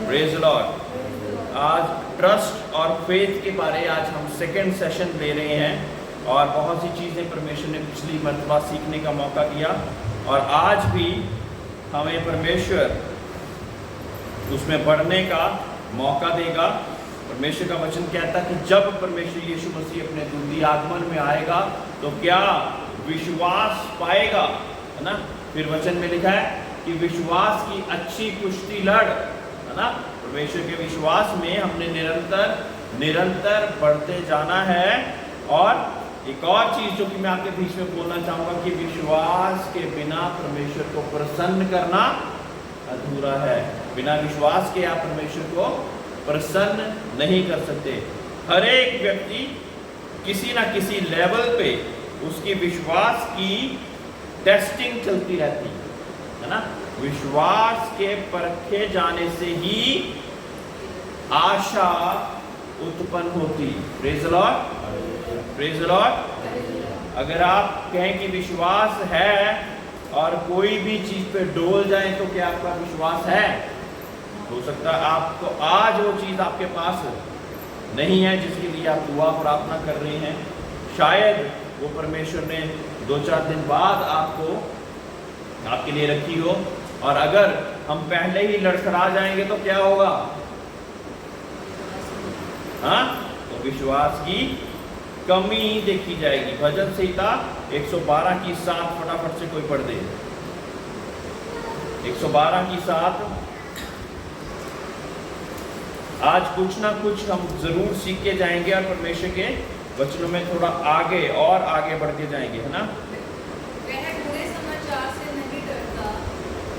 Praise Lord. आज trust और faith के बारे आज हम सेकंड सेशन ले रहे हैं और बहुत सी चीज़ें परमेश्वर ने पिछली मरतबा सीखने का मौका दिया और आज भी हमें परमेश्वर उसमें बढ़ने का मौका देगा। परमेश्वर का वचन कहता है कि जब परमेश्वर यीशु मसीह अपने द्वितीय आगमन में आएगा तो क्या विश्वास पाएगा, है ना। फिर वचन में लिखा है कि विश्वास की अच्छी कुश्ती लड़, है ना। परमेश्वर के विश्वास में हमने निरंतर बढ़ते जाना है। और एक और चीज जो कि मैं आपके बीच में बोलना चाहूंगा कि विश्वास के बिना परमेश्वर को प्रसन्न करना अधूरा है। बिना विश्वास के आप परमेश्वर को प्रसन्न नहीं कर सकते। हर एक व्यक्ति किसी ना किसी लेवल पे उसकी विश्वास की टेस्टिंग चलती रहती है ना। विश्वास के परखे जाने से ही आशा उत्पन्न होती। Praise the Lord, praise the Lord. अगर आप कहें कि विश्वास है और कोई भी चीज पे डोल जाए तो क्या आपका विश्वास है? हो सकता है आपको आज वो चीज आपके पास नहीं है जिसके लिए आप दुआ प्रार्थना कर रहे हैं। शायद वो परमेश्वर ने 2-4 दिन बाद आपके लिए रखी हो। और अगर हम पहले ही लड़खड़ा जाएंगे तो क्या होगा? हाँ, तो विश्वास की कमी देखी जाएगी। भजन संहिता 112 की 7 फटाफट से कोई पढ़ दे। 112 की 7। आज कुछ ना कुछ हम जरूर सीख के जाएंगे और परमेश्वर के वचनों में थोड़ा आगे और आगे बढ़ के जाएंगे, है ना। वह बुरे समाचार से नहीं डरता,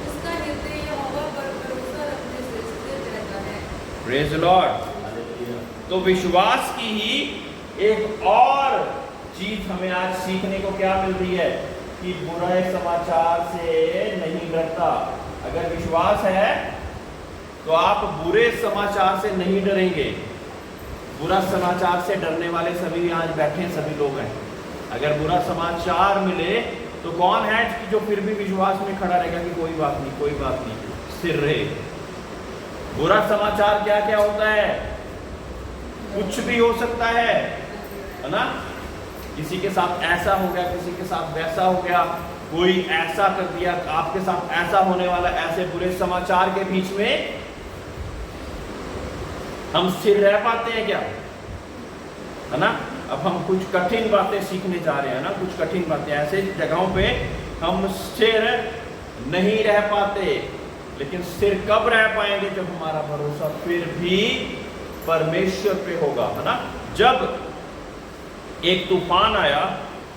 उसका हृदय यहोवा पर भरोसा रखने से स्थिर रहता है। Praise the Lord. तो विश्वास की ही एक और चीज हमें आज सीखने को क्या मिल रही है कि बुरे समाचार से नहीं डरता। अगर विश्वास है तो आप बुरे समाचार से नहीं डरेंगे। बुरा समाचार से डरने वाले सभी आज बैठे सभी लोग हैं। अगर बुरा समाचार मिले तो कौन है कि जो फिर भी विश्वास में खड़ा रहेगा कि कोई बात नहीं, कोई बात नहीं, स्थिर रहे। बुरा समाचार क्या क्या होता है? कुछ भी हो सकता है ना। किसी के साथ ऐसा हो गया, किसी के साथ वैसा हो गया, कोई ऐसा कर दिया, आपके साथ ऐसा होने वाला। ऐसे बुरे समाचार के बीच में हम स्थिर रह पाते हैं क्या? है ना। अब हम कुछ कठिन बातें सीखने जा रहे हैं ना, कुछ कठिन बातें। ऐसे जगहों पे हम स्थिर नहीं रह पाते। लेकिन स्थिर कब रह पाएंगे? जब हमारा भरोसा फिर भी परमेश्वर पे होगा, है ना। जब एक तूफान आया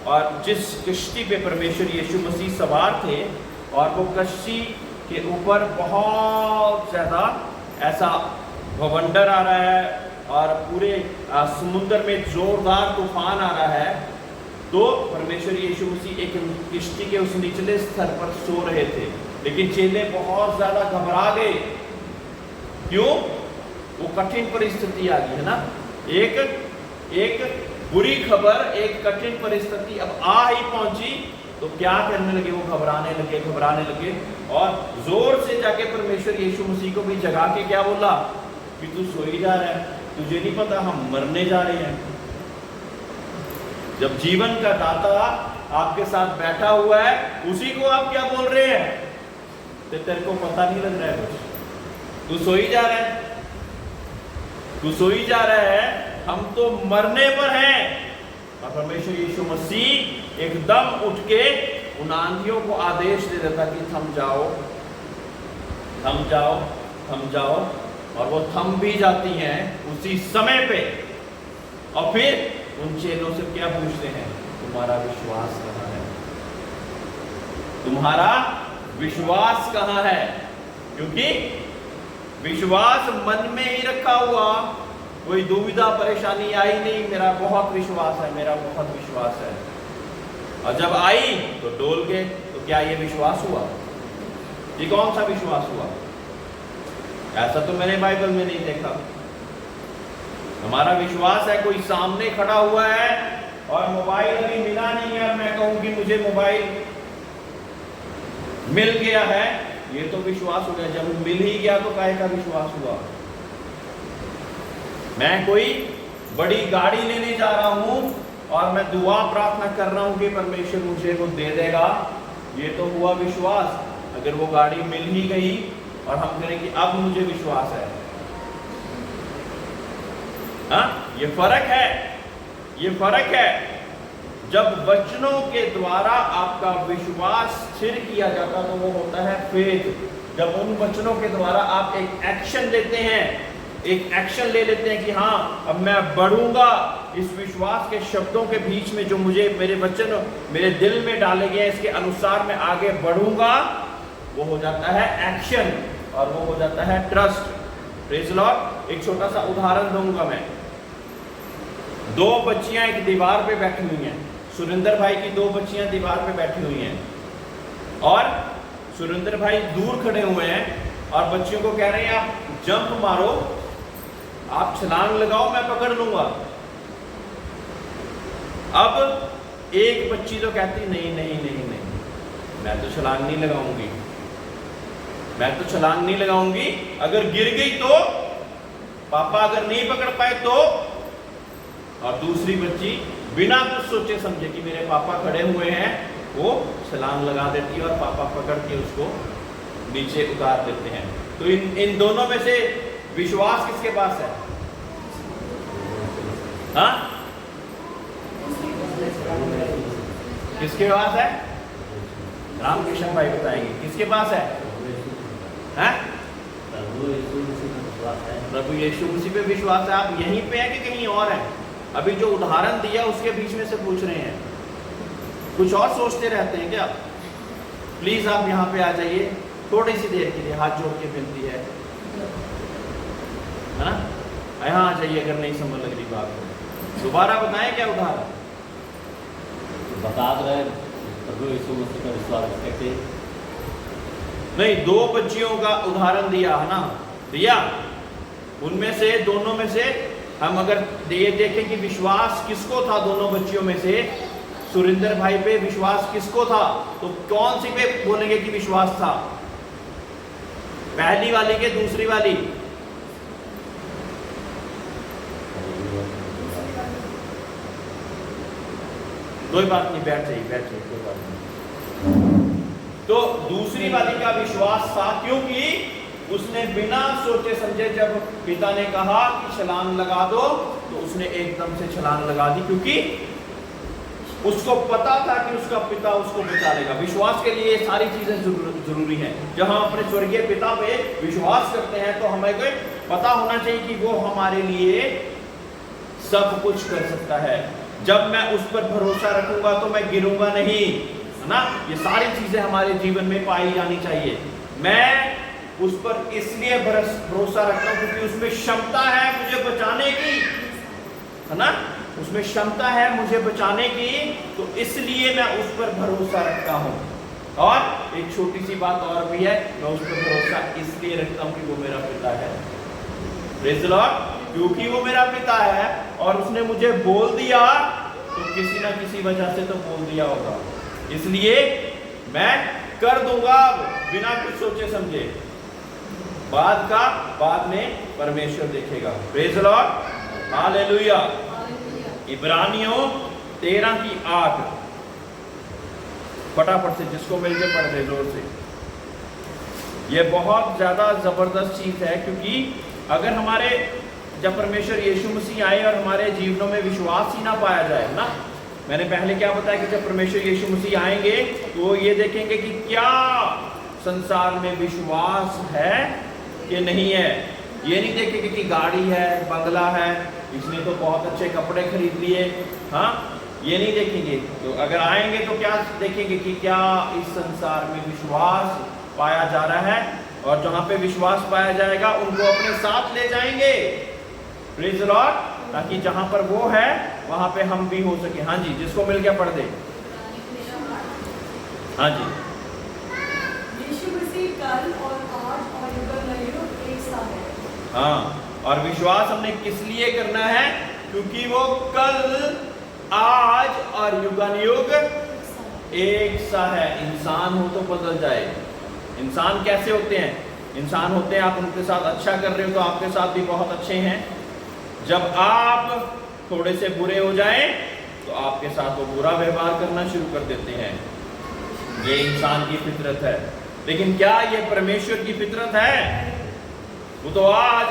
और जिस किश्ती पे परमेश्वर यीशु मसीह सवार थे और वो कश्ती के ऊपर बहुत ज्यादा ऐसा भवंडर आ रहा है और पूरे समुद्र में जोरदार तूफान आ रहा है, तो परमेश्वर यीशु मसीह एक किश्ती के उस निचले स्तर पर सो रहे थे। लेकिन चेले बहुत ज्यादा घबरा गए। क्यों? वो कठिन परिस्थिति आ गई, है ना। एक बुरी खबर, एक कठिन परिस्थिति अब आ ही पहुंची तो क्या करने लगे? वो घबराने लगे और जोर से जाके परमेश्वर यीशु मसीह को भी जगा के क्या बोला कि तू सो ही जा रहा है, तुझे नहीं पता हम मरने जा रहे हैं। जब जीवन का दाता आपके साथ बैठा हुआ है उसी को आप क्या बोल रहे हैं? तो तेरे को पता नहीं लग रहा है कुछ, तू सो ही जा रहा है, तू सो ही जा रहा है, हम तो मरने पर हैं। और परमेश्वर यीशु मसीह एकदम उठ के उन आंधियों को आदेश दे देता कि थम जाओ, थम जाओ, थम जाओ। और वो थम भी जाती हैं उसी समय पे। और फिर उन चेलों से क्या पूछते हैं? तुम्हारा विश्वास कहाँ है? तुम्हारा विश्वास कहाँ है? क्योंकि विश्वास मन में ही रखा हुआ, कोई दुविधा परेशानी आई नहीं, मेरा बहुत विश्वास है, मेरा बहुत विश्वास है। और जब आई तो डोल गए। तो क्या ये विश्वास हुआ? ये कौन सा विश्वास हुआ? ऐसा तो मैंने बाइबल में नहीं देखा। हमारा विश्वास है कोई सामने खड़ा हुआ है और मोबाइल अभी मिला नहीं है, मैं कहूं कि मुझे मोबाइल मिल गया है, ये तो विश्वास हो गया। जब मिल ही गया तो काहे का विश्वास हुआ? मैं कोई बड़ी गाड़ी लेने जा रहा हूं और मैं दुआ प्रार्थना कर रहा हूं कि परमेश्वर मुझे वो दे देगा, ये तो हुआ विश्वास। अगर वो गाड़ी मिल ही गई और हम कहें कि अब मुझे विश्वास है, हाँ, ये फर्क है, ये फर्क है। जब वचनों के द्वारा आपका विश्वास स्थिर किया जाता तो वो होता है फेथ। जब उन वचनों के द्वारा आप एक एक्शन लेते हैं, एक एक्शन ले लेते हैं कि हाँ अब मैं बढ़ूंगा, इस विश्वास के शब्दों के बीच में जो मुझे मेरे वचन मेरे दिल में डाले गए इसके अनुसार मैं आगे बढ़ूंगा, वो हो जाता है एक्शन और वो हो जाता है ट्रस्ट। Praise Lord. एक छोटा सा उदाहरण दूंगा मैं। दो बच्चियां एक दीवार पे बैठी हुई हैं। सुरेंद्र भाई की दो बच्चियां दीवार पे बैठी हुई हैं और सुरेंद्र भाई दूर खड़े हुए हैं और बच्चियों को कह रहे हैं आप जंप मारो, आप छलांग लगाओ, मैं पकड़ लूंगा। अब एक बच्ची तो कहती नहीं नहीं नहीं नहीं, मैं तो छलांग नहीं लगाऊंगी, मैं तो छलांग नहीं लगाऊंगी, अगर गिर गई तो, पापा अगर नहीं पकड़ पाए तो। और दूसरी बच्ची बिना कुछ सोचे समझे कि मेरे पापा खड़े हुए हैं, वो छलांग लगा देती है और पापा पकड़ के उसको नीचे उतार देते हैं। तो इन दोनों में से विश्वास किसके पास है? हाँ, किसके पास है? रामकृष्ण भाई बताएंगे किसके पास है? हैं? प्रभु यीशु मसीह पे विश्वास है। आप यहीं पे है कि कहीं और है? अभी जो उदाहरण दिया उसके बीच में से पूछ रहे हैं, कुछ और सोचते रहते हैं क्या? प्लीज आप यहाँ पे आ जाइए थोड़ी सी देर के लिए, हाथ जोड़ के विनती है ना, यहाँ आ जाइए अगर नहीं समझ लग रही बात तो। दोबारा बताएं क्या उदाहरण? बता रहे प्रभु यीशु मसीह का विश्वास करके। नहीं, दो बच्चियों का उदाहरण दिया है ना, दिया। उनमें से दोनों में से हम अगर ये देखें कि विश्वास किसको था, दोनों बच्चियों में से सुरेंद्र भाई पे विश्वास किसको था, तो कौन सी पे बोलेंगे कि विश्वास था? पहली वाली के दूसरी वाली? कोई बात नहीं, बैठ जाइए बैठ जाइए, कोई बात नहीं। तो दूसरी वाली का विश्वास था क्योंकि उसने बिना सोचे समझे, जब पिता ने कहा कि छलांग लगा दो तो उसने एकदम से छलांग लगा दी, क्योंकि उसको पता था कि उसका पिता उसको बचा लेगा। विश्वास के लिए ये सारी चीजें जरूरी हैं। जब हम अपने स्वर्गीय पिता पे विश्वास करते हैं तो हमें पता होना चाहिए कि वो हमारे लिए सब कुछ कर सकता है। जब मैं उस पर भरोसा रखूंगा तो मैं गिरूंगा नहीं, है ना। ये सारी चीजें हमारे जीवन में पाई जानी चाहिए। मैं उस पर इसलिए भरोसा रखता हूं क्योंकि उसमें क्षमता है मुझे बचाने की, है ना, उसमें क्षमता है मुझे बचाने की, तो इसलिए मैं उस पर भरोसा रखता हूं। और एक छोटी सी बात और भी है, मैं उस पर भरोसा इसलिए रखता हूं कि वो मेरा पिता है। Praise the Lord. क्योंकि वो मेरा पिता है और उसने मुझे बोल दिया तो किसी ना किसी वजह से तो बोल दिया होगा, इसलिए मैं कर दूंगा बिना कुछ सोचे समझे। बाद का बाद में परमेश्वर देखेगा। Praise the Lord, hallelujah. इब्रानियों 13:8 फटाफट से जिसको मिल के पढ़ दे जोर से। ये बहुत ज्यादा जबरदस्त चीज है, क्योंकि अगर हमारे जब परमेश्वर यीशु मसीह आए और हमारे जीवनों में विश्वास ही ना पाया जाए ना, मैंने पहले क्या बताया कि जब परमेश्वर यीशु मसीह आएंगे तो वो ये देखेंगे कि क्या संसार में विश्वास है कि नहीं है। ये नहीं देखेंगे कि गाड़ी है, बंगला है, इसने तो बहुत अच्छे कपड़े खरीद लिए, हाँ, ये नहीं देखेंगे। तो अगर आएंगे तो क्या देखेंगे कि क्या इस संसार में विश्वास पाया जा रहा है, और जहाँ पे विश्वास पाया जाएगा उनको अपने साथ ले जाएंगे। Praise the Lord. ताकि जहाँ पर वो है वहाँ पे हम भी हो सके। हाँ जी, जिसको मिल गया पढ़ दे। हाँ जी। यीशु मसीह कल और आज और युगानुयुग एक सा है। हाँ, और विश्वास हमने किस लिए करना है? क्योंकि वो कल, आज और युगानुयुग एक सा है। इंसान हो तो बदल जाए, इंसान कैसे होते हैं? इंसान होते हैं, आप उनके साथ अच्छा कर रहे हो तो आपके साथ भी बहुत अच्छे हैं। जब आप थोड़े से बुरे हो जाएं तो आपके साथ वो बुरा व्यवहार करना शुरू कर देते हैं। ये इंसान की फितरत है। लेकिन क्या ये परमेश्वर की फितरत है? वो तो आज,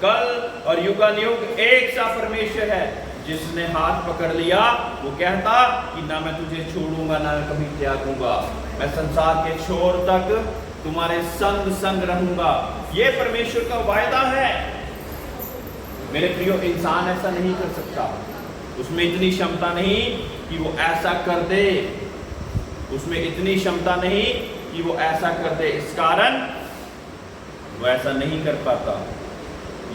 कल और युगानुयुग एक सा परमेश्वर है। जिसने हाथ पकड़ लिया वो कहता कि ना मैं तुझे छोड़ूंगा ना मैं कभी त्यागूंगा, मैं संसार के छोर तक तुम्हारे संग संग रहूंगा। ये परमेश्वर का वायदा है। मेरे प्रियो, इंसान ऐसा नहीं कर सकता। उसमें इतनी क्षमता नहीं कि वो ऐसा कर दे। उसमें इतनी क्षमता नहीं कि वो ऐसा कर दे। इस कारण वो ऐसा नहीं कर पाता।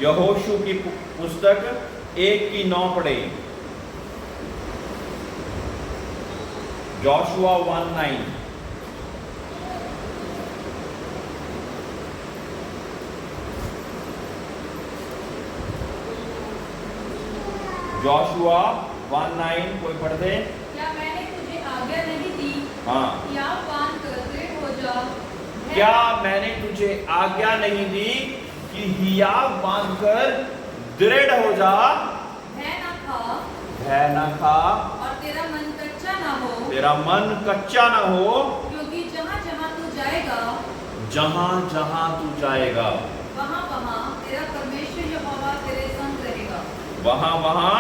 यहोशू की पुस्तक 1:9 पढ़े। जोशुआ 1:9। जोशुआ 1:9 कोई पढ़ दे। क्या मैंने तुझे आज्ञा नहीं दी? हाँ। या पान कर दृढ़ हो जा। क्या मैंने तुझे आज्ञा नहीं दी कि हियाव बांधकर दृढ़ हो जा, भय न खा, भय न खा, और तेरा मन कच्चा ना हो, तेरा मन कच्चा न हो, क्योंकि जहाँ जहाँ तू जाएगा, जहाँ जहाँ तू जाएगा, वहाँ वहाँ तेरा परमेश्वर यहोवा तेरे संग रहेगा। वहाँ वहाँ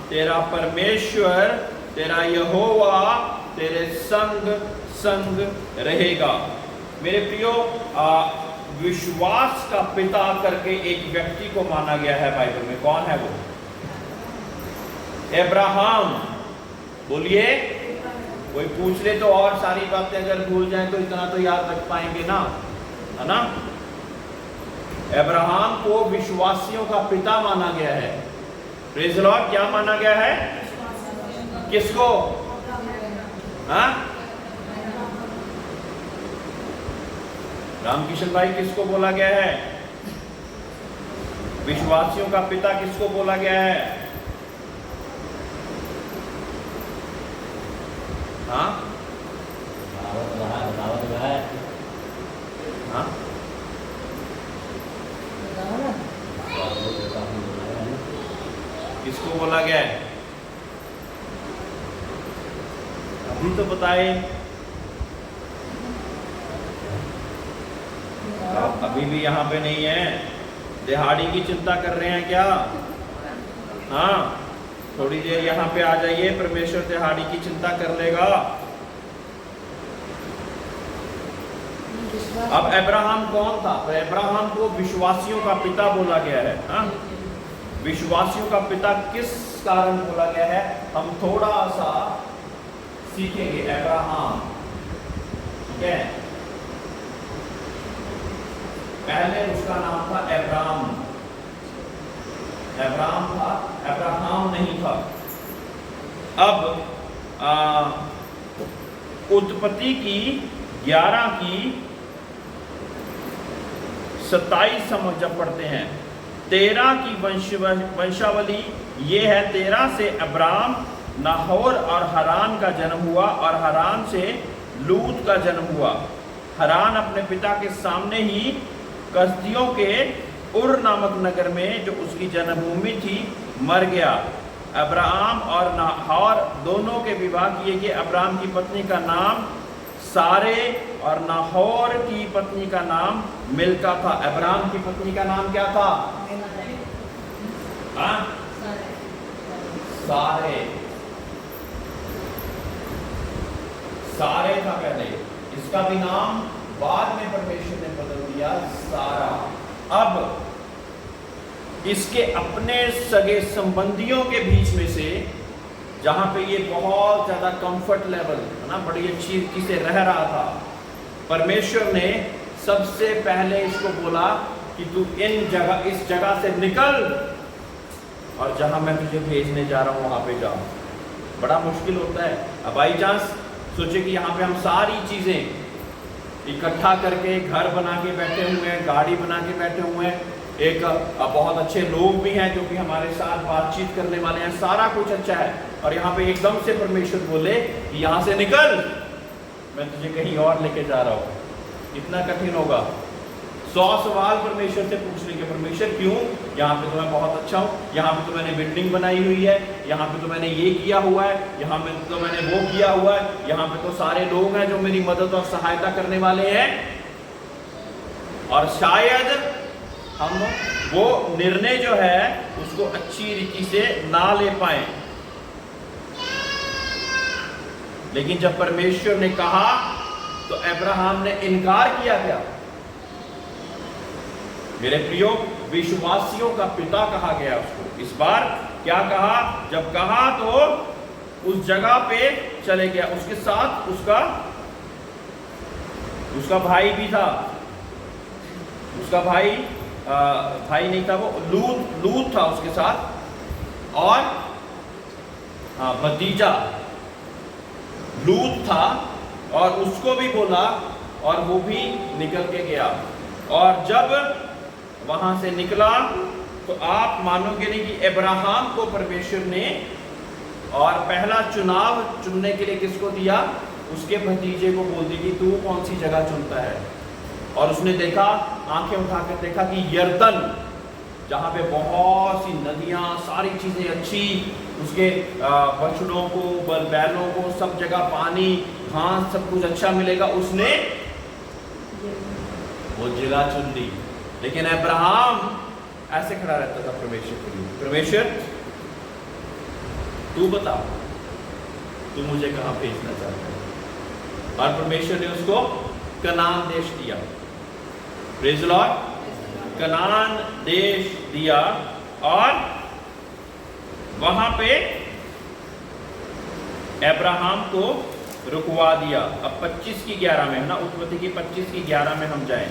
तेरा परमेश्वर, तेरा यहोवा तेरे संग संग रहेगा। मेरे प्रियो, विश्वास का पिता करके एक व्यक्ति को माना गया है बाइबल में। कौन है वो? अब्राहम। बोलिए। कोई पूछ ले तो और सारी बातें अगर भूल जाएं तो इतना तो याद रख पाएंगे ना, है ना? अब्राहम को विश्वासियों का पिता माना गया है। Praise the Lord. क्या माना गया है? किसको? हाँ? रामकिशन भाई, किसको बोला गया है? विश्वासियों का पिता किसको बोला गया है? हाँ? हाँ? किसको बोला गया है? अभी तो बताए। आप अभी भी यहाँ पे नहीं है। दिहाड़ी की चिंता कर रहे हैं क्या? हाँ, थोड़ी देर यहाँ पे आ जाइए, परमेश्वर दिहाड़ी की चिंता कर लेगा। अब अब्राहम कौन था? तो अब्राहम को विश्वासियों का पिता बोला गया है। हाँ? विश्वासियों का पिता किस कारण बोला गया है? हम थोड़ा सा सीखेंगे। अब्राहम, ठीक है? पहले उसका नाम था अब्राम। अब्राम था, अब्राहम नहीं था। अब उत्पत्ति की 11 की 27 हम जब पढ़ते हैं, 13 की वंशावली ये है। 13 से अब्राम, नाहोर और हरान का जन्म हुआ और हरान से लूत का जन्म हुआ। हरान अपने पिता के सामने ही कसदियों के उर नामक नगर में, जो उसकी जन्मभूमि थी, मर गया। अब्राम और नाहोर दोनों के विवाह किए गए। अब्राम की पत्नी का नाम सारे और नाहोर की पत्नी का नाम मिल्का था। अब्राम की पत्नी का नाम क्या था? हाँ? सारे। सारे था पहले, इसका भी नाम बाद में परमेश्वर ने बदल दिया सारा। अब इसके अपने सगे संबंधियों के बीच में से, जहां पे ये बहुत ज्यादा कंफर्ट लेवल है ना, बड़ी अच्छी रीति से रह रहा था, परमेश्वर ने सबसे पहले इसको बोला कि तू इस जगह से निकल और जहां मैं तुझे भेजने जा रहा हूं वहां पे जा। बड़ा मुश्किल होता है। अब बाई चांस सोचे कि यहाँ पे हम सारी चीजें इकट्ठा करके घर बना के बैठे हुए हैं, गाड़ी बना के बैठे हुए हैं, एक बहुत अच्छे लोग भी हैं जो कि हमारे साथ बातचीत करने वाले हैं, सारा कुछ अच्छा है, और यहाँ पे एकदम से परमेश्वर बोले कि यहाँ से निकल, मैं तुझे कहीं और लेके जा रहा हूँ। कितना कठिन होगा? 100 सवाल परमेश्वर से पूछ लेंगे, परमेश्वर क्यों? यहाँ पे तो मैं बहुत अच्छा हूँ, यहाँ पे तो मैंने बिल्डिंग बनाई हुई है, यहाँ पे तो मैंने ये किया हुआ है, यहाँ पे तो मैंने वो किया हुआ है, यहाँ पे तो सारे लोग हैं जो मेरी मदद और सहायता करने वाले हैं। और शायद हम वो निर्णय जो है उसको अच्छी रीति से ना ले पाए। लेकिन जब परमेश्वर ने कहा तो अब्राहम ने इनकार किया क्या? मेरे प्रियो, विश्वासियों का पिता कहा गया उसको। इस बार क्या कहा? जब कहा तो उस जगह पे चले गया। उसके साथ उसका भाई भी था। उसका भाई नहीं था, वो लूत था उसके साथ, और भतीजा लूत था, और उसको भी बोला और वो भी निकल के गया। और जब वहां से निकला तो आप मानोगे नहीं कि अब्राहम को परमेश्वर ने और पहला चुनाव चुनने के लिए किसको दिया? उसके भतीजे को बोल दी कि तू कौन सी जगह चुनता है। और उसने देखा, आंखें उठाकर देखा कि यर्दन, जहाँ पे बहुत सी नदियाँ, सारी चीज़ें अच्छी, उसके बछड़ों को, बैलों को, सब जगह पानी, घास, सब कुछ अच्छा मिलेगा। उसने वो जगह चुन ली। लेकिन अब्राहम ऐसे खड़ा रहता था परमेश्वर के लिए, परमेश्वर तू बता, तू मुझे कहाँ भेजना चाहता है। और परमेश्वर ने उसको कनान देश दिया। Praise the Lord. कनान देश दिया और वहां पे अब्राहम को रुकवा दिया। अब 25 की 11 में है ना, उत्पत्ति की 25 की 11 में हम जाएं।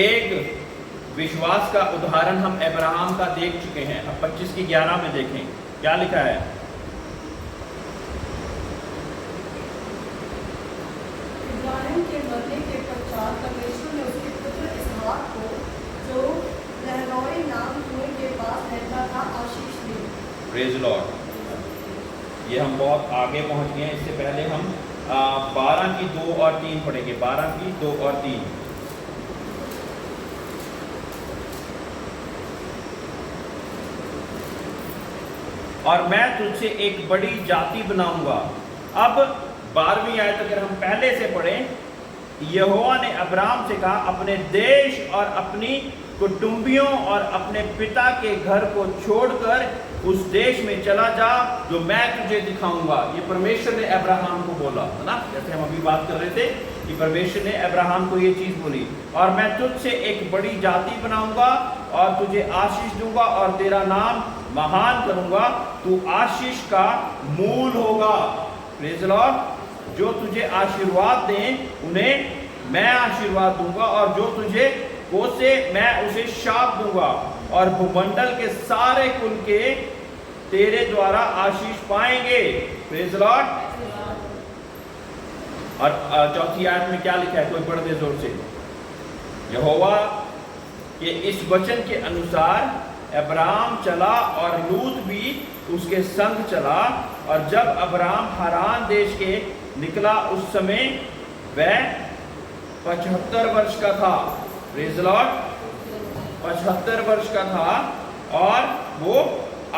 एक विश्वास का उदाहरण हम अब्राहम का देख चुके हैं। अब 25 की 11 में देखें क्या लिखा है। इब्राहिम के मरने के पश्चात परमेश्वर ने उसके पुत्र इसहाक को, जो लहरौई नाम कुएं के पास रहता था, आशीष दी। Praise the Lord. ये हम बहुत आगे पहुंच गए हैं। इससे पहले हम 12 की 2 और 3 पढ़ेंगे। 12 की 2 और 3। और मैं तुझसे एक बड़ी जाति बनाऊंगा। अब 12वीं आयत अगर हम पहले से पढ़ें, यहोवा ने अब्राहम से कहा, अपने देश और अपनी कुटुंबियों और अपने पिता के घर को छोड़कर उस देश में चला जा जो मैं तुझे दिखाऊंगा। ये परमेश्वर ने अब्राहम को बोला है ना, जैसे हम अभी बात कर रहे थे कि परमेश्वर ने अब्राहम को ये चीज बोली। और मैं तुझसे एक बड़ी जाति बनाऊंगा और तुझे आशीष दूंगा और तेरा नाम महान करूंगा, तू आशीष का मूल होगा। Praise the Lord. जो तुझे आशीर्वाद दें उन्हें मैं आशीर्वाद दूंगा, और जो तुझे कोसे मैं उसे शाप दूंगा, और भूमंडल के सारे कुल के तेरे द्वारा आशीष पाएंगे। Praise the Lord. और चौथी आयत में क्या लिखा है, कोई पढ़ दे जोर से। यहोवा के इस वचन के अनुसार अब्राम चला और लूत भी उसके संग चला। और जब अब्राम हारान देश के निकला उस समय वह 75 वर्ष का था। Praise the Lord. 75 वर्ष का था और वो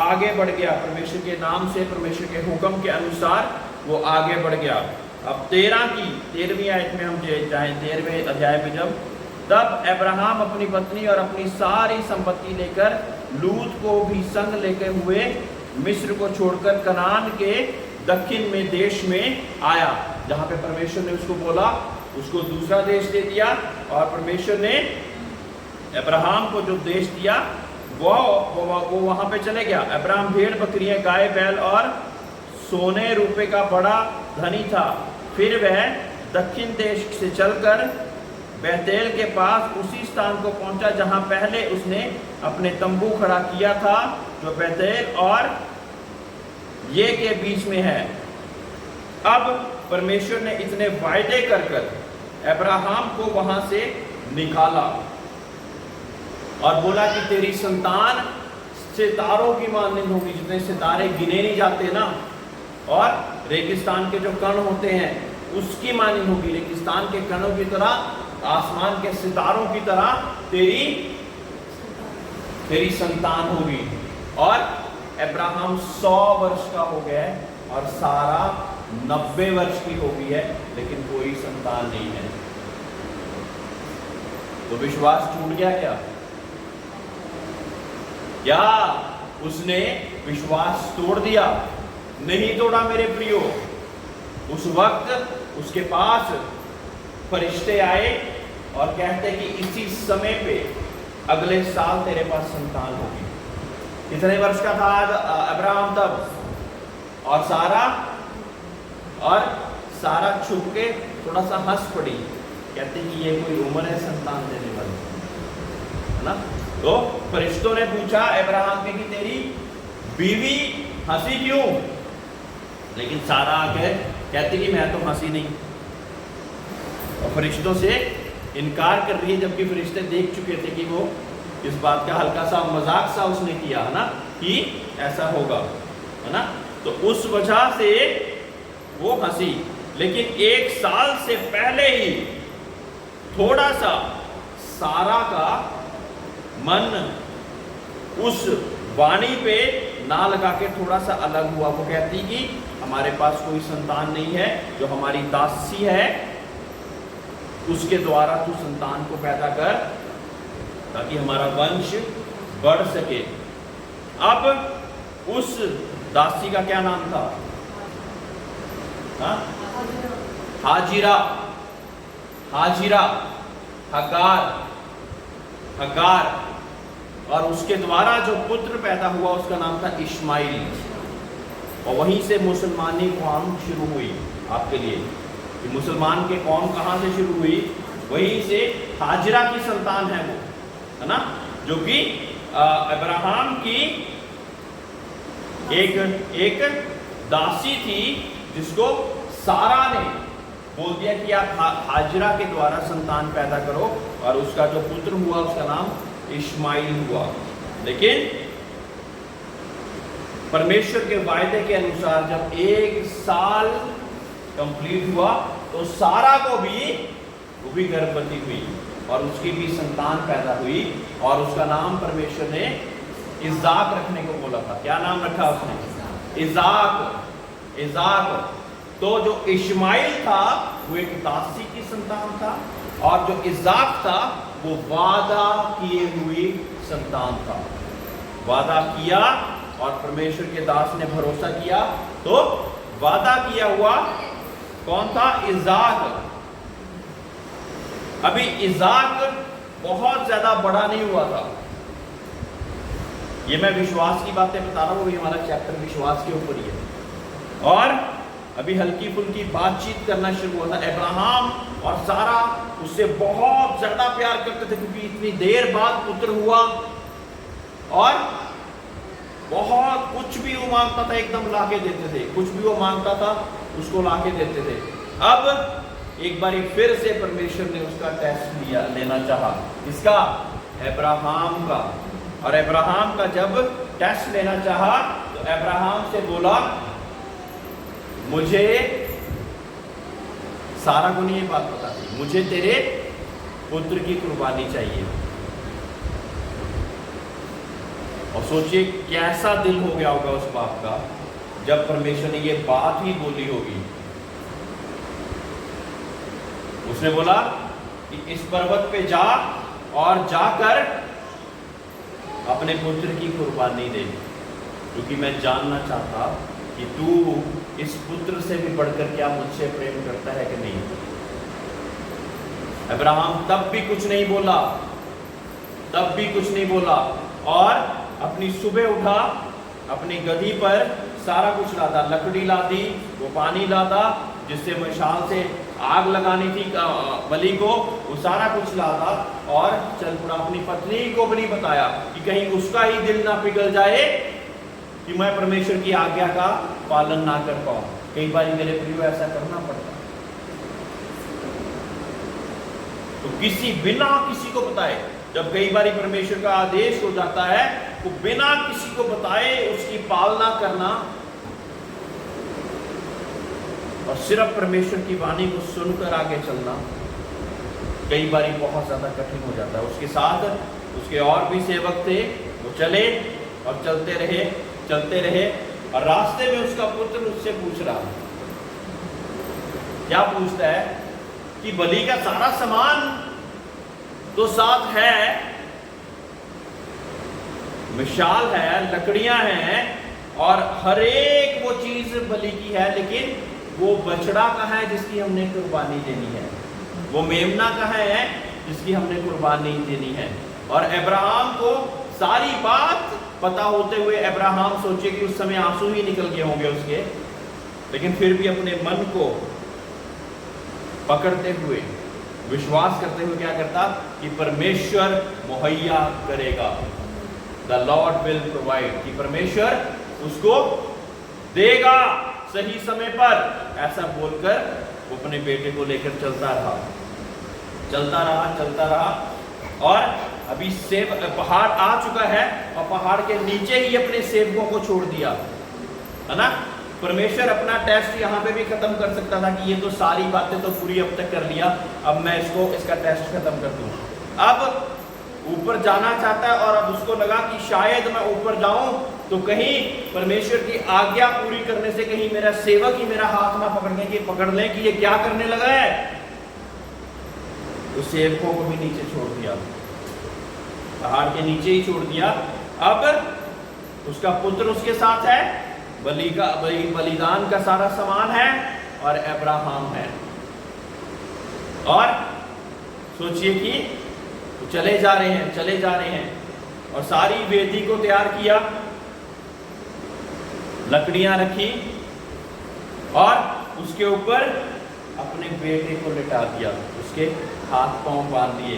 आगे बढ़ गया परमेश्वर के नाम से, परमेश्वर के हुक्म के अनुसार वो आगे बढ़ गया। अब 13वीं आयत में हम जाएं, 13वें अध्याय में। जब तब अब्राहम अपनी पत्नी और अपनी सारी संपत्ति लेकर लूत को भी संग लेके हुए मिस्र को छोड़कर कनान के दक्षिण में देश में आया। जहाँ पे परमेश्वर ने उसको बोला, उसको दूसरा देश दे दिया। और परमेश्वर ने अब्राहम को जो देश दिया वो वहाँ पे चले गया। अब्राहम भेड़ बकरियां, गाय बैल और सोने रुपए का बड़ा धनी था। फिर वह दक्षिण देश से चलकर बैतेल के पास उसी स्थान को पहुंचा जहां पहले उसने अपने तंबू खड़ा किया था, जो बैतेल और ये के बीच में है। अब परमेश्वर ने इतने वायदे कर अब्राहम को वहां से निकाला और बोला कि तेरी संतान सितारों की माननी होगी, जितने सितारे गिने नहीं जाते ना, और रेगिस्तान के जो कण होते हैं उसकी माननी होगी। रेगिस्तान के कणों की तरह, आसमान के सितारों की तरह तेरी संतान होगी। और अब्राहम 100 वर्ष का हो गया है और सारा 90 वर्ष की हो गई है, लेकिन कोई संतान नहीं है। तो विश्वास टूट गया क्या? या उसने विश्वास तोड़ दिया? नहीं तोड़ा मेरे प्रियो। उस वक्त उसके पास फरिश्ते आए और कहते कि इसी समय पे अगले साल तेरे पास संतान होगी। कितने वर्ष का था अब्राहम तब? और सारा छुप के थोड़ा सा हंस पड़ी, कहते कि ये कोई उम्र है संतान देने वाली, है ना? तो फरिश्तों ने पूछा अब्राहम के कि तेरी बीवी हंसी क्यों? लेकिन सारा आके कहती कि मैं तो हंसी नहीं, और फरिश्तों से इनकार कर रही है, जबकि फरिश्ते देख चुके थे कि वो इस बात का हल्का सा मजाक सा उसने किया, है ना, कि ऐसा होगा, है ना? तो उस वजह से वो हंसी। लेकिन 1 साल से पहले ही थोड़ा सा सारा का मन उस वाणी पे ना लगा के थोड़ा सा अलग हुआ। वो कहती कि हमारे पास कोई संतान नहीं है, जो हमारी दासी है उसके द्वारा तू संतान को पैदा कर, ताकि हमारा वंश बढ़ सके। अब उस दासी का क्या नाम था? हाजिरा, हगार। और उसके द्वारा जो पुत्र पैदा हुआ उसका नाम था इश्माइल। और वहीं से मुसलमानी कौम शुरू हुई। आपके लिए कि मुसलमान के कौम कहाँ से शुरू हुई? वहीं से। हाजिरा की संतान है वो, है ना, जो कि अब्राहम की एक दासी थी, जिसको सारा ने बोल दिया कि आप हाजिरा के द्वारा संतान पैदा करो, और उसका जो पुत्र हुआ उसका नाम इश्माइल हुआ। लेकिन परमेश्वर के वायदे के अनुसार जब 1 साल कंप्लीट हुआ तो सारा को भी वो भी गर्भवती हुई और उसकी भी संतान पैदा हुई, और उसका नाम परमेश्वर ने इज़ाक रखने को बोला था। क्या नाम रखा उसने? इज़ाक। तो जो इश्माइल था वो एक दासी की संतान था, और जो इज़ाक था वो वादा किए हुई संतान था। वादा किया और परमेश्वर के दास ने भरोसा किया, तो वादा किया हुआ कौन था? इज़ाक। अभी इज़ाक बहुत ज्यादा बड़ा नहीं हुआ था। ये मैं विश्वास की बातें बता रहा हूं, अभी हमारा चैप्टर विश्वास के ऊपर ही है, और अभी हल्की फुल्की बातचीत करना शुरू हुआ था। अब्राहम और सारा उससे बहुत ज्यादा प्यार करते थे, क्योंकि इतनी देर बाद पुत्र हुआ, और बहुत कुछ भी वो मांगता था एकदम लाके देते थे, कुछ भी वो मांगता था उसको लाके देते थे। अब एक बारी फिर से परमेश्वर ने उसका टेस्ट लेना चाहा। इसका? अब्राहम का। और अब्राहम का जब टेस्ट लेना चाहा तो अब्राहम से बोला, मुझे सारा को नहीं ये बात पता थी, मुझे तेरे पुत्र की कुर्बानी चाहिए। और सोचिए कैसा दिल हो गया होगा उस बाप का जब परमेश्वर ने ये बात ही बोली होगी। उसने बोला कि इस पर्वत पे जा और जाकर अपने पुत्र की कुर्बानी दे, क्योंकि मैं जानना चाहता कि तू इस पुत्र से भी बढ़कर क्या मुझसे प्रेम करता है कि नहीं। अब्राहम तब भी कुछ नहीं बोला, और अपनी सुबह उठा, अपनी गधी पर सारा कुछ लादा, लकड़ी लादी, वो पानी लादा जिससे मशाल से आग लगानी थी बलि को, वो सारा कुछ लादा और चल पड़ा। अपनी पत्नी को भी नहीं बताया कि कहीं उसका ही दिल ना पिघल जाए कि मैं परमेश्वर की आज्ञा का पालन ना कर पाऊं। कई बार मेरे प्रियो ऐसा करना पड़ता, तो बिना किसी को बताए जब कई बार परमेश्वर का आदेश हो जाता है वो बिना किसी को बताए उसकी पालना करना और सिर्फ परमेश्वर की वाणी को सुनकर आगे चलना कई बार बहुत ज्यादा कठिन हो जाता है। उसके साथ उसके और भी सेवक थे, वो चले और चलते रहे और रास्ते में उसका पुत्र उससे पूछ रहा, क्या पूछता है कि बलि का सारा सामान तो साथ है, मिशाल है, लकड़ियां हैं और हर एक वो चीज बलि की है, लेकिन वो बछड़ा कहाँ है जिसकी हमने कुर्बानी देनी है, वो मेमना कहाँ है जिसकी हमने कुर्बानी देनी है। और अब्राहम को सारी बात पता होते हुए अब्राहम सोचे कि उस समय आंसू ही निकल गए होंगे उसके, लेकिन फिर भी अपने मन को पकड़ते हुए विश्वास करते हुए क्या करता कि परमेश्वर मुहैया करेगा, द लॉर्ड विल प्रोवाइड, कि परमेश्वर उसको देगा सही समय पर। ऐसा बोलकर वो अपने बेटे को लेकर चलता रहा और अभी पहाड़ आ चुका है और पहाड़ के नीचे ही अपने सेवकों को छोड़ दिया, है ना। परमेश्वर अपना टेस्ट यहाँ पे भी खत्म कर सकता था कि ये तो सारी बातें तो पूरी अब तक कर लिया, अब मैं इसका टेस्ट खत्म कर दूं। अब ऊपर जाना चाहता है और अब उसको लगा कि शायद मैं ऊपर जाऊं तो कहीं परमेश्वर की आज्ञा पूरी करने से कहीं मेरा सेवक ही मेरा हाथ ना पकड़ लें कि ये क्या करने लगा है। तो सेवकों को भी नीचे छोड़ दिया, पहाड़ के नीचे ही छोड़ दिया। अब उसका पुत्र उसके साथ है, बलिदान का सारा सामान है और अब्राहम है। और सोचिए कि चले जा रहे हैं और सारी वेदी को तैयार किया, लकड़ियां रखी और उसके ऊपर अपने बेटे को लिटा दिया, उसके हाथ पांव बांध दिए।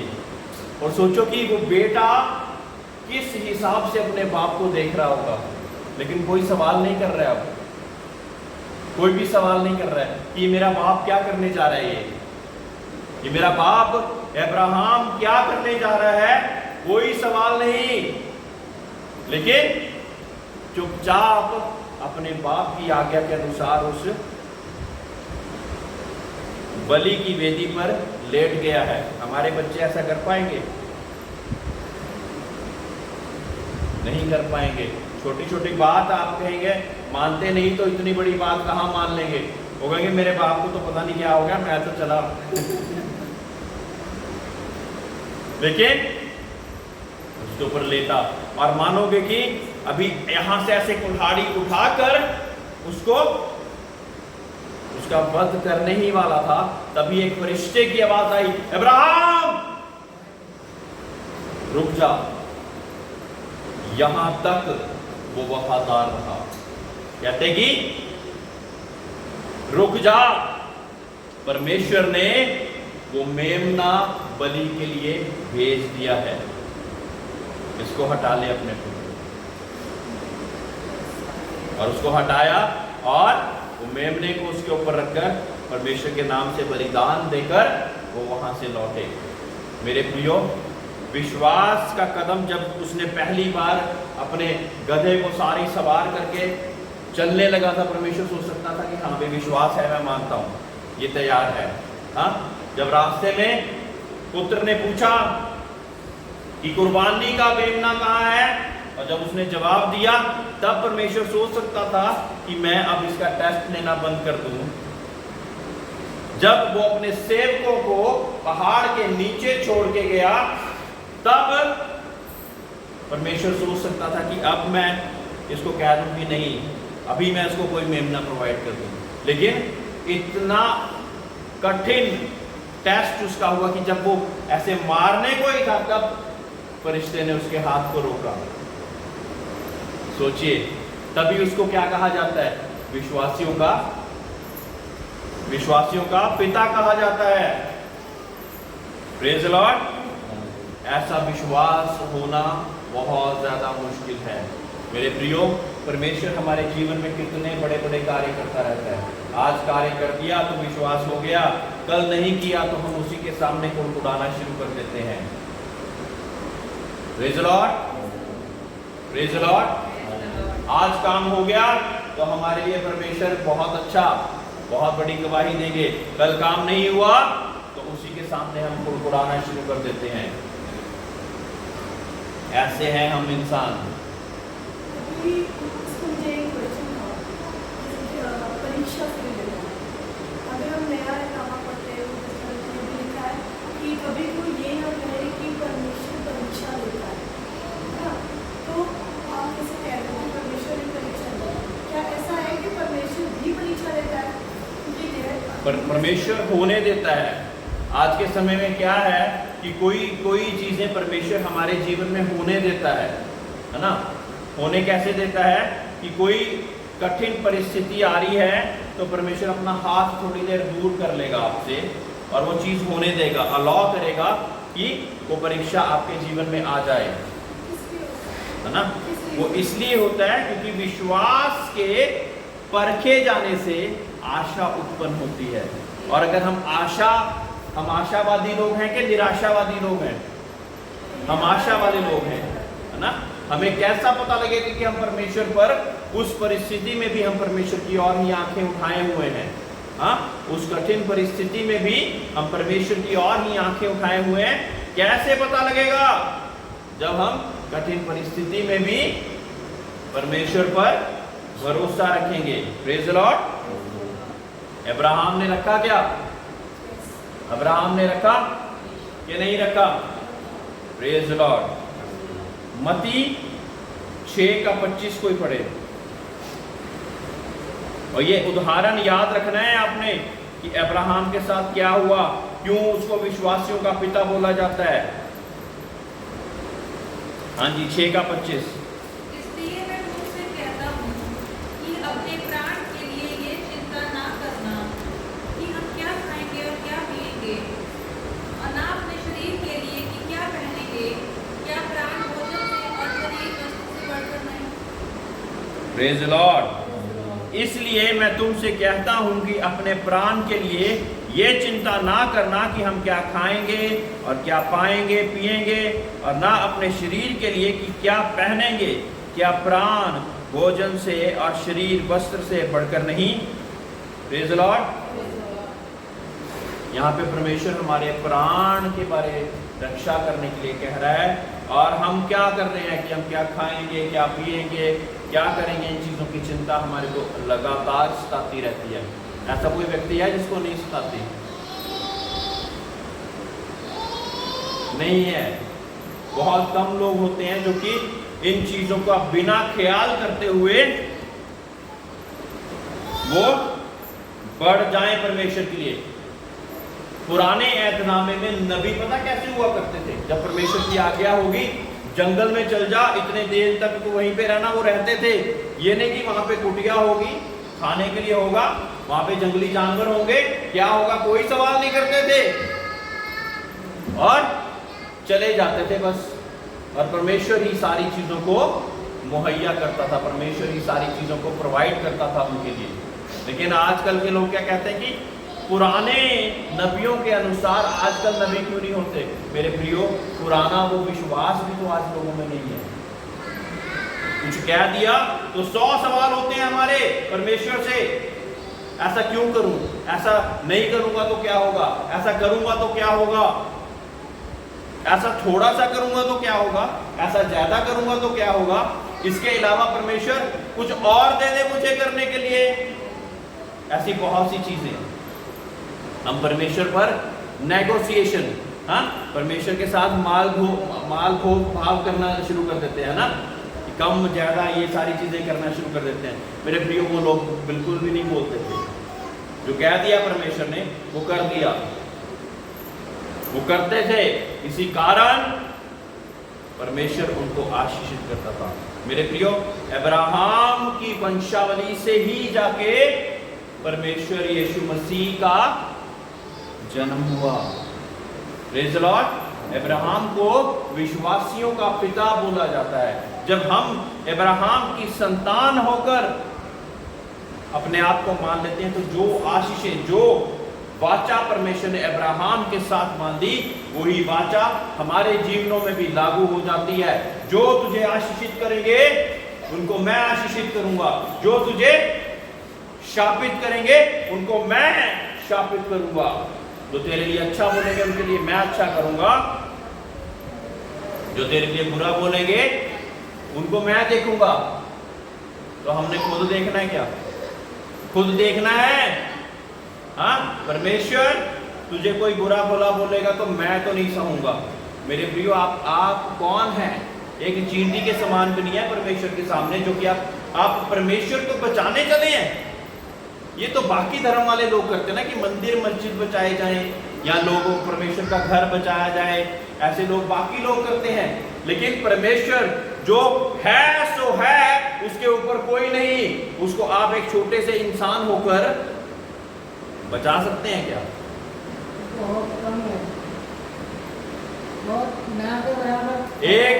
और सोचो कि वो बेटा किस हिसाब से अपने बाप को देख रहा होगा, लेकिन कोई सवाल नहीं कर रहा है। अब कोई भी सवाल नहीं कर रहा है कि मेरा बाप क्या करने जा रहा है, ये मेरा बाप अब्राहम क्या करने जा रहा है, कोई सवाल नहीं। लेकिन चुपचाप अपने बाप की आज्ञा के अनुसार उस बलि की वेदी पर लेट गया है। हमारे बच्चे ऐसा कर पाएंगे? नहीं कर पाएंगे। छोटी छोटी बात आप कहेंगे मानते नहीं, तो इतनी बड़ी बात कहाँ मान लेंगे। वो कहेंगे मेरे बाप को तो पता नहीं क्या हो गया, मैं तो चला। लेकिन उसके ऊपर लेटा और मानोगे कि अभी यहां से ऐसे कुल्हाड़ी उठाकर उसको उसका वध करने ही वाला था, तभी एक फरिश्ते की आवाज आई, अब्राहम रुक जा। यहां तक वो वफादार रहा, कहते कि रुक जा। परमेश्वर ने वो मेमना बलि के लिए भेज दिया है, इसको हटा ले अपने को। और उसको हटाया और वो मेमने को उसके ऊपर रखकर परमेश्वर के नाम से बलिदान देकर वो वहां से लौटे। मेरे प्रियो, विश्वास का कदम जब उसने पहली बार अपने गधे को सारी सवार करके चलने लगा था, परमेश्वर सोच सकता था कि हाँ भाई विश्वास है, मैं मानता हूं ये तैयार है। हाँ, जब रास्ते में पुत्र ने पूछा कि कुर्बानी का मेमना कहाँ है, और जब उसने जवाब दिया, तब परमेश्वर सोच सकता था कि मैं अब इसका टेस्ट लेना बंद कर दूं। जब वो अपने सेवकों को पहाड़ के नीचे छोड़ के गया, तब परमेश्वर सोच सकता था कि अब मैं इसको कह दूं कि नहीं, अभी मैं इसको कोई मेमना प्रोवाइड कर दूं। लेकिन इतना कठिन टेस्ट उसका हुआ कि जब वो ऐसे मारने को ही था, तब फरिश्ते ने उसके हाथ को रोका। सोचिए, तभी उसको क्या कहा जाता है? विश्वासियों का पिता कहा जाता है। Praise the Lord. ऐसा विश्वास होना बहुत ज्यादा मुश्किल है। मेरे प्रियो, परमेश्वर हमारे जीवन में कितने बड़े बड़े कार्य करता रहता है। आज कार्य कर दिया तो विश्वास हो गया, कल नहीं किया तो हम उसी के सामने कुड़कुड़ाना शुरू कर देते हैं। Praise the Lord, praise the Lord. आज काम हो गया तो हमारे लिए परमेश्वर बहुत अच्छा, बहुत बड़ी गवाही देंगे। कल काम नहीं हुआ तो उसी के सामने हम कुड़कुड़ाना शुरू कर देते हैं। ऐसे हैं हम इंसान। अभी इसको मुझे एक क्वेश्चन था, जैसे परीक्षा से रिलेटेड। अगर हम नया नामा पढ़ते हैं तो इस तरह से भी लिखा है कि कभी कोई ये ना कहे कि परमेश्वर परीक्षा लेता है ना? तो आप कैसे कह रहे हो कि परमेश्वर ही परीक्षा लेता है? क्या ऐसा है कि परमेश्वर भी परीक्षा लेता है? परमेश्वर होने देता है। आज के समय में क्या है कि कोई चीजें परमेश्वर हमारे जीवन में होने देता है ना? होने कैसे देता है कि कोई कठिन परिस्थिति आ रही है तो परमेश्वर अपना हाथ थोड़ी देर दूर कर लेगा आपसे और वो चीज होने देगा, अलाउ करेगा कि वो परीक्षा आपके जीवन में आ जाए, है ना? वो इसलिए होता है क्योंकि विश्वास के परखे जाने से आशा उत्पन्न होती है। और अगर हम आशावादी लोग हैं कि निराशावादी लोग हैं? हम आशावादी लोग हैं, है ना? हमें कैसा पता लगेगा कि हम परमेश्वर पर उस परिस्थिति में भी हम परमेश्वर की ओर ही आंखें उठाए हुए हैं। हाँ, उस कठिन परिस्थिति में भी हम परमेश्वर की ओर ही आंखें उठाए हुए हैं। कैसे पता लगेगा? जब हम कठिन परिस्थिति में भी परमेश्वर पर भरोसा रखेंगे। Praise the Lord. अब्राहम ने रखा क्या? अब्राहम ने रखा कि नहीं रखा? Praise the Lord. मत्ती 6:25 कोई पढ़े। और ये उदाहरण याद रखना है आपने कि अब्राहम के साथ क्या हुआ, क्यों उसको विश्वासियों का पिता बोला जाता है। हाँ जी, 6:25। इसलिए मैं तुमसे कहता हूँ कि अपने प्राण के लिए ये चिंता ना करना कि हम क्या खाएंगे और क्या पिएंगे, और ना अपने शरीर के लिए कि क्या पहनेंगे। क्या प्राण भोजन से और शरीर वस्त्र से बढ़कर नहीं? Praise the Lord. इसलिए मैं तुमसे कहता हूं कि अपने प्राण के लिए ये चिंता ना करना कि हम क्या खाएंगे और क्या पाएंगे पिएंगे, और ना अपने शरीर के लिए कि क्या पहनेंगे। क्या प्राण भोजन से और शरीर वस्त्र से बढ़कर नहीं? Praise the Lord. यहाँ पे परमेश्वर हमारे प्राण के बारे रक्षा करने के लिए कह रहा है, और हम क्या कर रहे हैं कि हम क्या खाएंगे, क्या पिएंगे, क्या करेंगे, इन चीज़ों की चिंता हमारे को लगातार सताती रहती है। ऐसा कोई व्यक्ति है जिसको नहीं सताती? नहीं है। बहुत कम लोग होते हैं जो कि इन चीजों का बिना ख्याल करते हुए वो बढ़ जाएं परमेश्वर के लिए। पुराने ऐतनामे में नबी पता कैसे हुआ करते थे? जब परमेश्वर की आज्ञा होगी जंगल में चल जा, इतने देर तक तो वहीं पे रहना, वो रहते थे। ये नहीं कि वहां पे कुटिया होगी, खाने के लिए होगा, वहां पे जंगली जानवर होंगे, क्या होगा, कोई सवाल नहीं करते थे और चले जाते थे बस। और परमेश्वर ही सारी चीजों को मुहैया करता था, परमेश्वर ही सारी चीजों को प्रोवाइड करता था उनके लिए। लेकिन आजकल के लोग क्या कहते हैं कि पुराने नबियों के अनुसार आजकल नबी क्यों नहीं होते? मेरे प्रियो, पुराना वो विश्वास भी तो आज लोगों में नहीं है। कुछ कह दिया तो 100 सवाल होते हैं हमारे परमेश्वर से। ऐसा क्यों करूं, ऐसा नहीं करूंगा तो क्या होगा, ऐसा करूंगा तो क्या होगा, ऐसा थोड़ा सा करूंगा तो क्या होगा, ऐसा ज्यादा करूंगा तो क्या होगा। इसके अलावा परमेश्वर कुछ और दे दे मुझे करने के लिए। ऐसी बहुत सी चीजें हम परमेश्वर पर नेगोशिएशन, हाँ, परमेश्वर के साथ माल भाव करना शुरू कर देते हैं ना, कम ज्यादा ये सारी चीजें करना शुरू कर देते हैं। मेरे प्रियो, वो लोग बिल्कुल भी नहीं बोलते थे। जो कह दिया परमेश्वर ने वो कर दिया, वो करते थे। इसी कारण परमेश्वर उनको आशीषित करता था। मेरे प्रियो, अब्राहम की वंशावली से ही जाके परमेश्वर यीशु मसीह का जन्म हुआ। Praise the Lord. अब्राहम को विश्वासियों का पिता बोला जाता है। जब हम अब्राहम की संतान होकर अपने आप को मान लेते हैं तो जो आशीषें, जो वाचा परमेश्वर ने अब्राहम के साथ बांधी, वही वाचा हमारे जीवनों में भी लागू हो जाती है। जो तुझे आशीषित करेंगे उनको मैं आशीषित करूंगा, जो तुझे शापित करेंगे उनको मैं शापित करूंगा, जो तेरे लिए अच्छा बोलेंगे उनके लिए मैं अच्छा करूंगा, जो तेरे लिए बुरा बोलेंगे उनको मैं देखूंगा। तो हमने खुद देखना है क्या? खुद देखना है। हाँ, परमेश्वर तुझे कोई बुरा भला बोलेगा तो मैं तो नहीं सहूंगा। मेरे प्रियो, आप कौन हैं? एक चींटी के समान भी नहीं है परमेश्वर के सामने, जो कि आप परमेश्वर को बचाने चले हैं। ये तो बाकी धर्म वाले लोग करते हैं ना, कि मंदिर मस्जिद बचाए जाएं या लोगों परमेश्वर का घर बचाया जाए, ऐसे लोग बाकी लोग करते हैं। लेकिन परमेश्वर जो है सो है, उसके ऊपर कोई नहीं। उसको आप एक छोटे से इंसान होकर बचा सकते हैं क्या? बहुत कम है, बहुत ना के बराबर। एक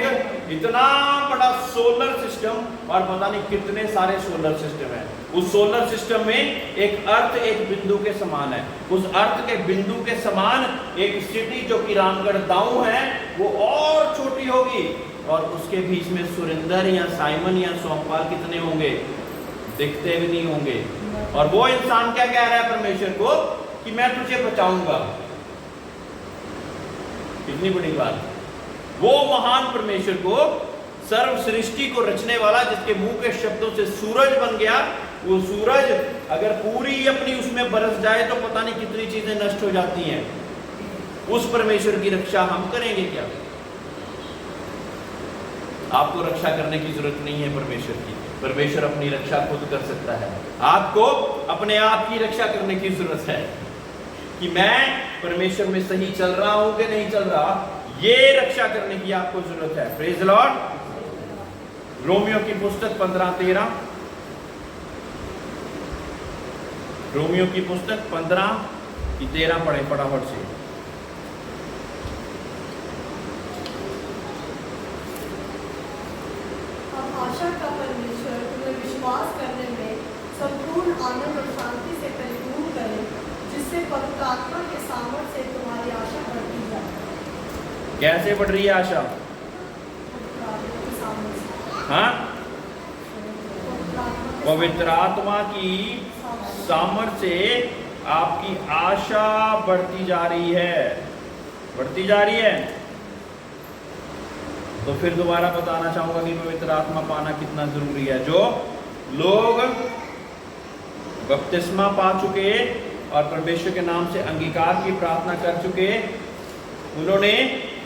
इतना बड़ा सोलर सिस्टम और पता नहीं कितने सारे सोलर सिस्टम है। उस सोलर सिस्टम में एक अर्थ एक बिंदु के समान है। उस अर्थ के बिंदु के समान एक सिटी जो कि रामगढ़ दाऊ है, वो और छोटी होगी, और उसके बीच में सुरेंद्र या साइमन या सोमपाल कितने होंगे? दिखते भी नहीं होंगे। और वो इंसान क्या कह रहा है परमेश्वर को कि मैं तुझे बचाऊंगा। कितनी बड़ी बात। वो महान परमेश्वर को, सर्व सृष्टि को रचने वाला, जिसके मुंह के शब्दों से सूरज बन गया, वो सूरज अगर पूरी अपनी उसमें बरस जाए तो पता नहीं कितनी चीजें नष्ट हो जाती हैं। उस परमेश्वर की रक्षा हम करेंगे क्या? आपको रक्षा करने की जरूरत नहीं है परमेश्वर की। परमेश्वर अपनी रक्षा खुद कर सकता है। आपको अपने आप की रक्षा करने की जरूरत है कि मैं परमेश्वर में सही चल रहा हूं कि नहीं चल रहा। ये रक्षा करने की आपको जरूरत है। Praise the Lord. रोमियो की पुस्तक 15:13, रोमियो की पुस्तक 15:13 पढ़े फटाफट से। अब आशा का परमेश्वर तुम्हें विश्वास करने में संपूर्ण आनंद और शांति से परिपूर्ण करे, जिससे पवित्र आत्मा के सामर्थ्य से तुम्हारी आशा बढ़ती जाए। कैसे बढ़ रही है आशा? पवित्र आत्मा के सामर्थ्य से। हाँ, पवित्र आत्मा के पवित्र आत्मा की सामर्थ्य से आपकी आशा बढ़ती जा रही है, बढ़ती जा रही है। तो फिर दोबारा बताना चाहूंगा कि पवित्र आत्मा पाना कितना जरूरी है। जो लोग बपतिस्मा पा चुके और परमेश्वर के नाम से अंगीकार की प्रार्थना कर चुके, उन्होंने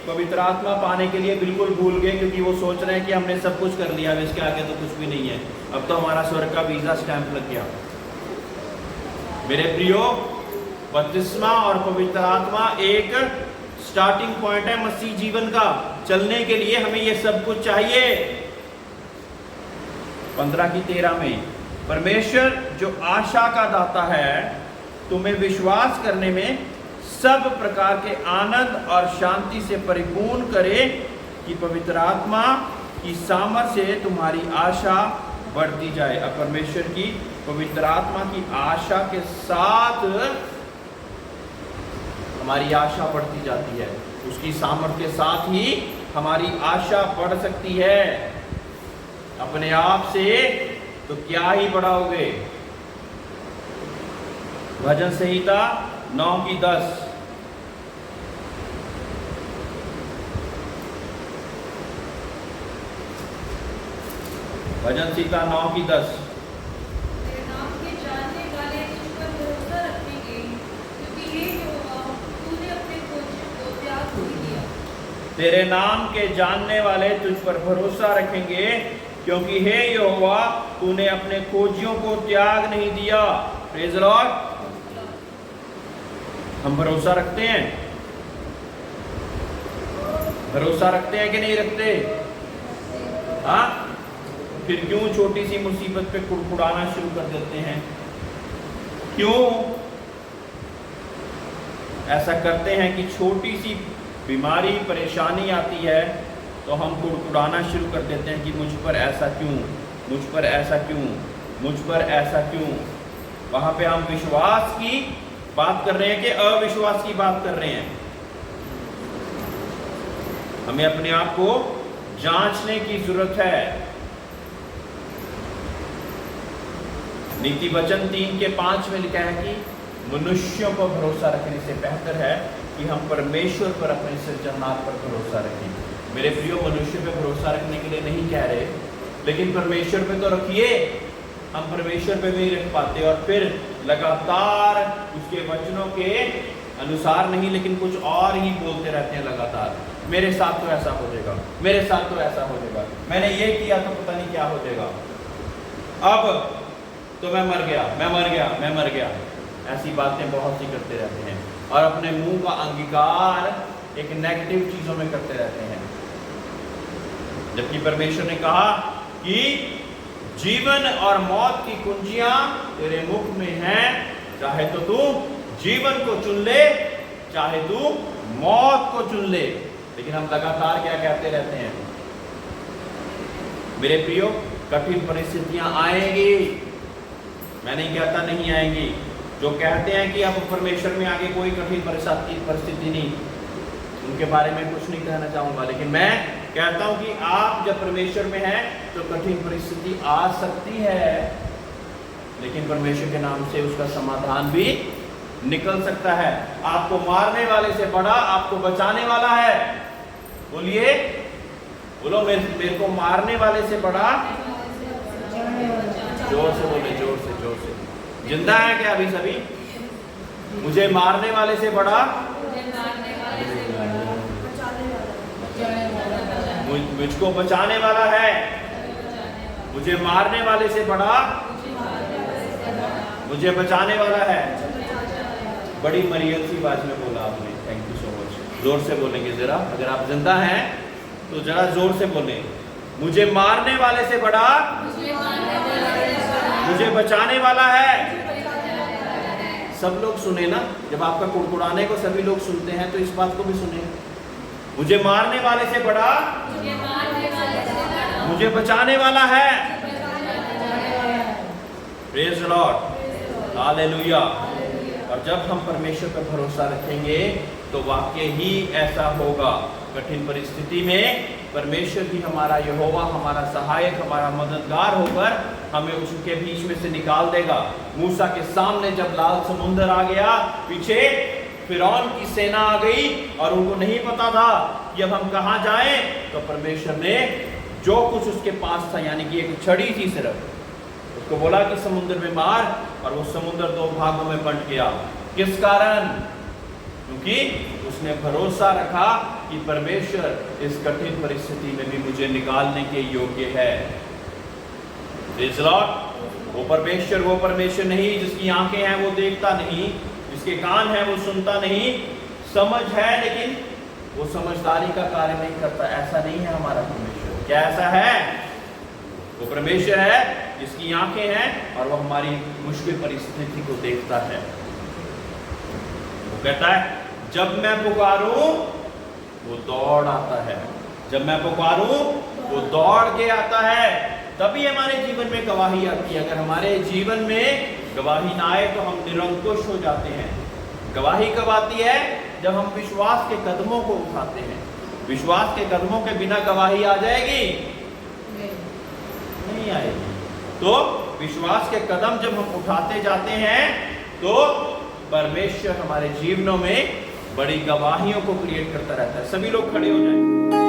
पवित्र आत्मा पाने के लिए बिल्कुल भूल गए, क्योंकि वो सोच रहे हैं कि हमने सब कुछ कर लिया, अब इसके आगे तो कुछ भी नहीं है, अब तो हमारा स्वर्ग का वीजा स्टैंप लग गया। मेरे प्रियो, बपतिस्मा और पवित्र आत्मा एक स्टार्टिंग पॉइंट है मसीह जीवन का। चलने के लिए हमें ये सब कुछ चाहिए। 15:13 में परमेश्वर जो आशा का दाता है, तुम्हें विश्वास करने में सब प्रकार के आनंद और शांति से परिपूर्ण करे, कि पवित्र आत्मा की सामर्थ्य से तुम्हारी आशा बढ़ती जाए। अब परमेश्वर की पवित्र आत्मा की आशा के साथ हमारी आशा बढ़ती जाती है। उसकी सामर्थ्य के साथ ही हमारी आशा बढ़ सकती है। अपने आप से तो क्या ही बढ़ाओगे। भजन संहिता 9:10। भजन संहिता 9:10। तेरे नाम के जानने वाले तुझ पर भरोसा रखेंगे, क्योंकि हे यहोवा, तूने अपने खोजियों को त्याग नहीं दिया। तेरे नाम के जानने वाले तुझ पर भरोसा रखेंगे, क्योंकि हे यहोवा, तूने अपने खोजियों को त्याग नहीं दिया। Praise the Lord. हम भरोसा रखते हैं? भरोसा रखते हैं कि नहीं रखते? हाँ, फिर क्यों छोटी सी मुसीबत पे कुड़कुड़ाना शुरू कर देते हैं? क्यों ऐसा करते हैं कि छोटी सी बीमारी परेशानी आती है तो हम कुड़कुड़ाना शुरू कर देते हैं कि मुझ पर ऐसा क्यों, मुझ पर ऐसा क्यों, मुझ पर ऐसा क्यों। वहाँ पे हम विश्वास की बात कर रहे हैं कि अविश्वास की बात कर रहे हैं। हमें अपने आप को जांचने की जरूरत है। नीति वचन 3:5 में लिखा है कि मनुष्यों पर भरोसा रखने से बेहतर है कि हम परमेश्वर पर, अपने सृजनहार पर भरोसा रखें। मेरे प्रियो, मनुष्य पे भरोसा रखने के लिए नहीं कह रहे, लेकिन परमेश्वर पे तो रखिए। हम परमेश्वर पे नहीं रख पाते और फिर लगातार उसके वचनों के अनुसार नहीं, लेकिन कुछ और ही बोलते रहते हैं लगातार। मेरे साथ तो ऐसा हो जाएगा, मेरे साथ तो ऐसा हो जाएगा, मैंने ये किया तो पता नहीं क्या हो जाएगा, अब तो मैं मर गया, मैं मर गया, मैं मर गया। ऐसी बातें बहुत सी करते रहते हैं और अपने मुंह का अंगीकार एक नेगेटिव चीजों में करते रहते हैं। जबकि परमेश्वर ने कहा कि जीवन और मौत की कुंजियां तेरे मुख में हैं, चाहे तो तू जीवन को चुन ले, चाहे तू मौत को चुन ले। लेकिन हम लगातार क्या कहते रहते हैं? मेरे प्रियो, कठिन परिस्थितियां आएंगी, मैं नहीं कहता नहीं आएंगी। जो कहते हैं कि अब परमेश्वर में आगे कोई कठिन परिस्थिति नहीं, उनके बारे में कुछ नहीं कहना चाहूंगा। लेकिन मैं कहता हूं कि आप जब परमेश्वर में हैं तो कठिन परिस्थिति आ सकती है, लेकिन परमेश्वर के नाम से उसका समाधान भी निकल सकता है। आपको मारने वाले से बड़ा आपको बचाने वाला है। बोलिए, बोलो, मेरे को मारने वाले से बड़ा, जोर से बोले, जोर से, जोर से। जिंदा है क्या अभी सभी? मुझे मारने वाले से बड़ा, मुझको बचाने वाला है। मुझे मारने वाले से बड़ा मुझे बचाने वाला है। बड़ी मरियल सी आवाज में बोला आपने, थैंक यू सो मच। जोर से बोलेंगे जरा, अगर आप जिंदा हैं तो जरा जोर से बोलें। मुझे मारने वाले से बड़ा मुझे बचाने वाला है। सब लोग सुने ना, जब आपका कुड़कुड़ाने को सभी लोग सुनते हैं तो इस बात को भी सुने। मुझे मारने वाले से बड़ा मुझे बचाने वाला है। Praise the Lord, hallelujah. और जब हम परमेश्वर पर भरोसा रखेंगे तो वाकई ही ऐसा होगा। कठिन परिस्थिति में परमेश्वर भी हमारा यहोवा, हमारा सहायक, हमारा मददगार होकर हमें उसके बीच में से निकाल देगा। मूसा के सामने जब लाल समुद्र आ गया, पीछे फिरौन की सेना आ गई और उनको नहीं पता था कि अब हम कहाँ जाएं, तो परमेश्वर ने जो कुछ उसके पास था, यानी कि एक छड़ी थी सिर्फ, उसको बोला कि समुद्र में मार, और वो समुद्र 2 भागों में बंट गया। किस कारण? क्योंकि उसने भरोसा रखा कि परमेश्वर इस कठिन परिस्थिति में भी मुझे निकालने के योग्य है। Praise the Lord. वो परमेश्वर नहीं जिसकी आंखें हैं वो देखता नहीं, जिसके कान हैं वो सुनता नहीं, समझ है लेकिन वो समझदारी का कार्य नहीं करता। ऐसा नहीं है हमारा परमेश्वर। क्या ऐसा है? वो परमेश्वर है जिसकी आंखें हैं और वो हमारी मुश्किल परिस्थिति को देखता है। वो कहता है जब मैं पुकारूं वो दौड़ आता है, जब मैं पुकारूं वो दौड़ के आता है। तभी हमारे जीवन में गवाही आती है। अगर हमारे जीवन में गवाही ना आए तो हम निरंकुश हो जाते हैं। गवाही कब आती है? जब हम विश्वास के कदमों को उठाते हैं। विश्वास के कदमों के बिना गवाही आ जाएगी? नहीं आएगी। तो विश्वास के कदम जब हम उठाते जाते हैं तो परमेश्वर हमारे जीवनों में बड़ी गवाहियों को क्रिएट करता रहता है। सभी लोग खड़े हो जाएं।